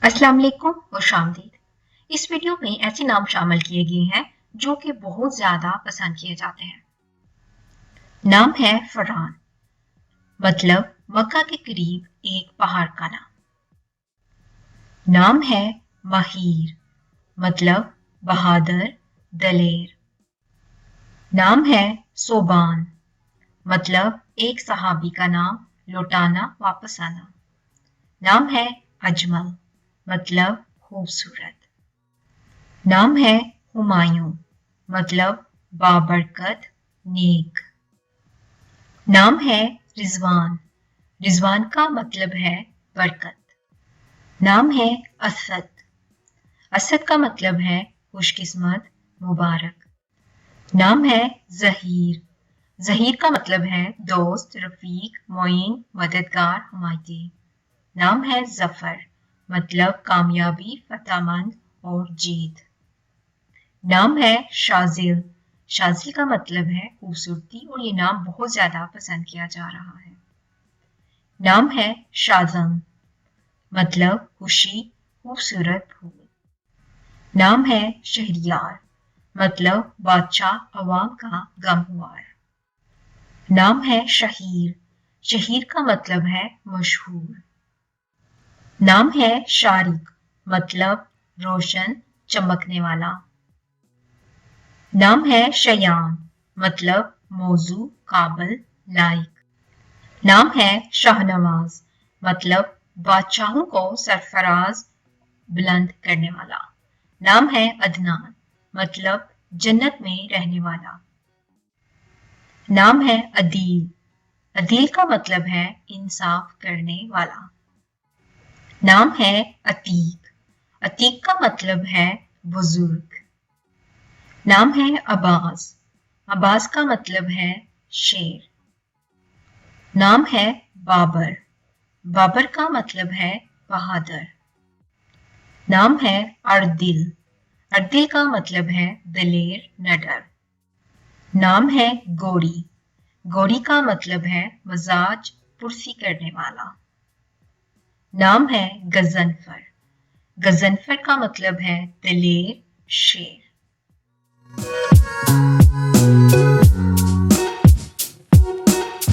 अस्सलाम वालेकुम और शामदीद। इस वीडियो में ऐसे नाम शामिल किए गए हैं जो कि बहुत ज्यादा पसंद किए जाते हैं। नाम है फरहान, मतलब मक्का के करीब एक पहाड़ का नाम। नाम है माहिर, मतलब बहादुर, दलेर। नाम है सोबान, मतलब एक सहाबी का नाम, लौटाना, वापस आना। नाम है अजमल, मतलब खूबसूरत। नाम है हुमायूं, मतलब बाबरकत, नेक। नाम है रिजवान, रिजवान का मतलब है बरकत। नाम है असद, असद का मतलब है खुशकिस्मत, मुबारक। नाम है जहीर, जहीर का मतलब है दोस्त, रफीक, मोइन, मददगार, हमायती। नाम है जफर, मतलब कामयाबी, फतहमंद और जीत। नाम है शाजिल, शाजिल का मतलब है खूबसूरती और ये नाम बहुत ज्यादा पसंद किया जा रहा है। नाम है शाजम, मतलब खुशी, खूबसूरत फूल। नाम है शहरियार, मतलब बादशाह अवाम का गमगुआर। नाम है शहीर, शहीर का मतलब है मशहूर। नाम है शारिक, मतलब रोशन, चमकने वाला। नाम है शयान, मतलब मौजू, काबिल, लायक। नाम है शाहनवाज, मतलब बादशाहों को सरफराज, बुलंद करने वाला। नाम है अदनान, मतलब जन्नत में रहने वाला। नाम है अदील, अदील का मतलब है इंसाफ करने वाला। नाम है अतीक, अतीक का मतलब है बुजुर्ग। नाम है अब्बास, अब्बास का मतलब है शेर। नाम है बाबर, बाबर का मतलब है बहादुर। नाम है अर्दिल, अर्दिल का मतलब है दलेर, नडर। नाम है गोरी, गोरी का मतलब है मजाज, पुरसी करने वाला। नाम है गजनफर, गजनफर का मतलब है दलेर, शेर।